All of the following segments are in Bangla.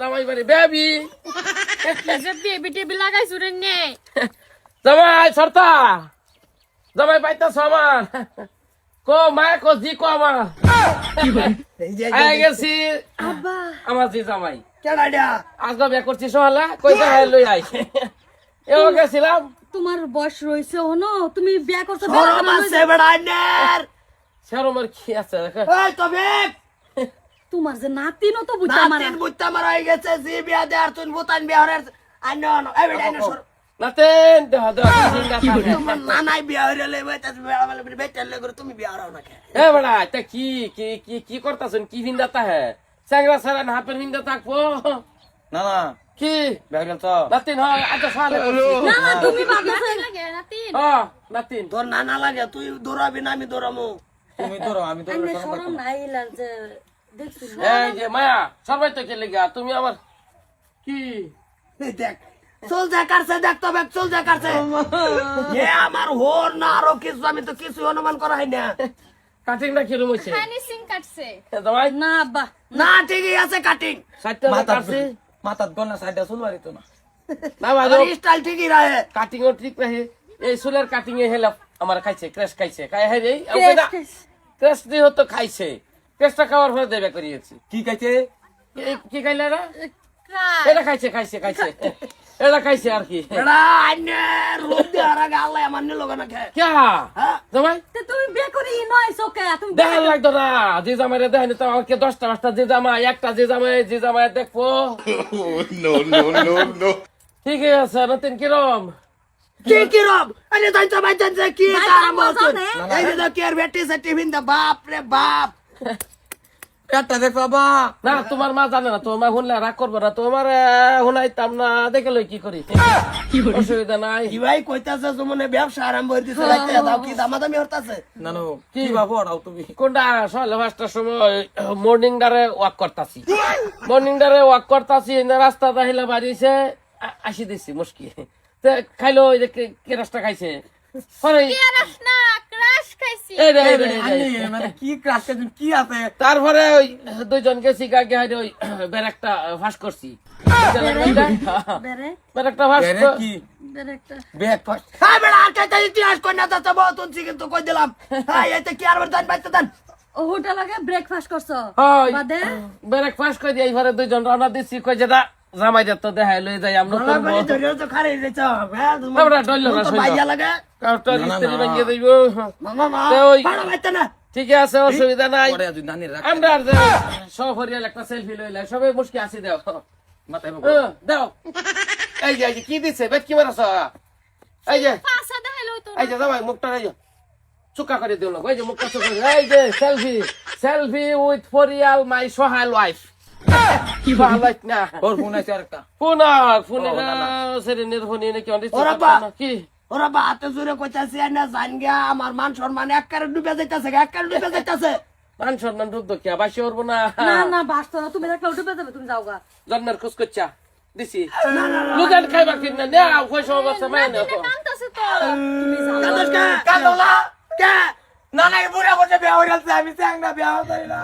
জামাই বাড়ি বেবি বেবি টেবি লাগাইছো রে নে জামাই সরতা জামাই পাইতাছ আমার কো মায়া কো জি কো আমার আয় গেছি আব্বা আমার জি জামাই কেডাডা আজকে বিয়ে করছি সহালা কই দেখাই লই আই এও গেছিলাম তোমার বয়স রইছে হনো তুমি বিয়া করছো শরম আছে বেড়াইনের শরমের কি আছে এই তবে তোমার যে নাতিনও তো বুঝা মারা নাতিন বুত্তা মারা হয়ে গেছে জি বিয়া দে আর তুই বুতান বিয়া হরে আইন এই বেড়াইনের শরম নাতেন দেহ দেহ জিঙ্গা থাকে নানাই বিয়া হরে লই বাইতাস বেড়া বলে বেটাল লই করে তুমি বিয়া হরাও না কে এ বড়া তা কি কি কি কি করতাছেন কি ভিন্দাতা হে স্যাংরা সারা না হাপের ভিন্দা থাকবো না না কি বেগল তো নাতিন হয় আচ্ছা সালে না না তুমি বাবা লাগে নাতিন নাতিন তোর নানা লাগে তুই দৌড়াবি না আমি দৌড়ামু তুমি ধরো আমি তো আইনে শরম নাই লাল যে দেখছিস এই যে মায়া সবাই তো কে লেগা তুমি আমার কি এই দেখ চল যা কারছে দেখ তবে চল যা কারছে এ আমার হোর না আরো কিছু আমি তো কিছু অনুমান করা হয় না কাটিংটা কিরম হইছে ফিনিশিং কাটছে জামাই না আব্বা না ঠিকই আছে কাটিং সাইডটা মাথা কাটছি মাথা গনা সাইডা চুলবারি তো না না ভাই স্টাইল ঠিকই রাহে কাটিং ও ঠিক রাহে এই চুলের কাটিং এ হেলা আমার খাইছে ক্র্যাশ খাইছে খাই হে রে ক্র্যাশ দিয়ে তো খাইছে ক্র্যাশটা খাওয়ার পরে দেবে করিয়েছি কি খাইছে কি খাইলা রে এটা খাইছে খাইছে খাইছে এটা খাইছে আর কি এডা আইনে রূপ দিয়ে আগে আল্লাহ আমার নিল না কে ক্যা হ্যাঁ জামাই তুমি বিয়ে করি নয় সোকে তুমি দেখার লাগতো না যে জামাই দেখেনি তো আমাকে 10টা 5টা যে জামাই একটা যে জামাই দেখবো ঠিক আছে নতুন কিরম কি কি রব আরে তাই তো ভাই জানছে কি ভাই তার তো মত জানে। এই যে কি আর বেটি সে টিফিন দা বাপ রে বাপ পেটটা দেখ বাবা না তোমার মা জানে না তোমার মা শুনলে রাগ করবো না তোমার শুনাইতাম না দেখে লই কি করি অসুবিধা নাই কি ভাই কইতাছে সুমনে ব্যবসা আরম্ভ হই দিছে রাইতে দাও কি দামাদামি হতাছে নানু কি বাবা ওরাও তুমি কোনটা সকালে 5টার সময় মর্নিং ডারে ওয়াক করতাছি মর্নিং ডারে ওয়াক করতাছি রাস্তা দাহিলা বাড়িছে আসি দিছি মুশকি খাইলো ওই যে কেরাসটা খাইছে পরে না ক্রাশ খাইছি এই রে, এই রে, এই রে। মানে কি ক্রাশ কি আছে তারপরে ওই দুইজন গেছি গাগে হাইরে ওই ব্যারেকটা ফাঁস করছি বেরে ব্যারেকটা ফাঁস বেরে কি বেরেকটা ব্যাগ ফাস্ট হ্যাঁ বেড়া আটা ইতিহাস কই না তা বহুত উনছি কিন্তু কই দিলাম হ্যাঁ এতে কি আর দান পাইতে দান ও হোটেল লাগে ব্রেকফাস্ট করছো হয় বাদে ব্যারেক ফাঁস করে দিয়ে এইবারে দুইজন রওনা দিছি কই যেটা জামাই তো দেখাই লই যাই আমরা ভালো করে ধরে তো খারে দিছ হ্যাঁ আমরা ডইল না তো বাইয়া লাগে কাউটা ইস্ত্রি ভাঙিয়ে দিব মামা মা তো ওই- ভালো পাইতে না ঠিক আছে অসুবিধা নাই পরে আজ নানি রাখ আমরা আর যে সফরিয়াল একটা সেলফি লইলে সবাই মুশকি আসি দাও মাথায় দাও এই যে কি দিছে বেট কি মারাছ এই যে পাঁচা দেখাইলো তো এই যে জামাই মুখটা এই যে চুকা করে দিল ওই যে মুখটা চুকা এই যে সেলফি উইথ ফরিয়াল মাই সোহাল ওয়াইফ কি ভালো না ওর ফোন আছে আরেকটা ফোনে সেরেনের ফোনে নাকি অনেক ওরা বা কি ওরা বা হাতে জুড়ে কইতাছি না জান গিয়া আমার মান সম্মান এককারে ডুবে যাইতাছে এককারে ডুবে যাইতাছে মান সম্মান রূপ দক্ষিয়া বাসি করবো না না না বাসতো না তুমি দেখলে উঠে যাবে তুমি যাও গা জন্মের খোঁজ করছা দিছি লুগান খাইবা কিনা নেও কই সব আছে মাই নেও কান্তাছে তো তুমি যাও কাদস কে কাদলা কে নানাই বুড়া বসে বিয়া হয়ে গেছে আমি চাংনা বিয়া হতে না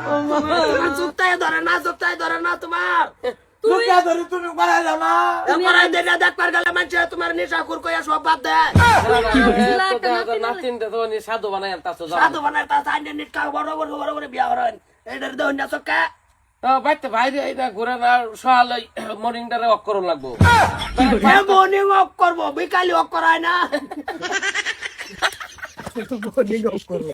তোমার চুপটাই ধরে না তোমার তুমি কে ধরে তুমি পারা যাও না এরপরে দেনা দেখবার গেলে মানুষ তোমার নেশা খুর কইয়া সব বাদ দেয় নাতিন তো সাধু বানাই আনতাছো সাধু বানায় তা সাইনে নিটকা বড় বড় বিয়া হরেন এইটার দেহ না সকা বাইতে বাইরে এইটা ঘুরে না সকালে মর্নিং টারে অক করুন লাগবো মর্নিং ওয়াক করবো বিকালি ওয়াক করায় না মর্নিং ওয়াক করবো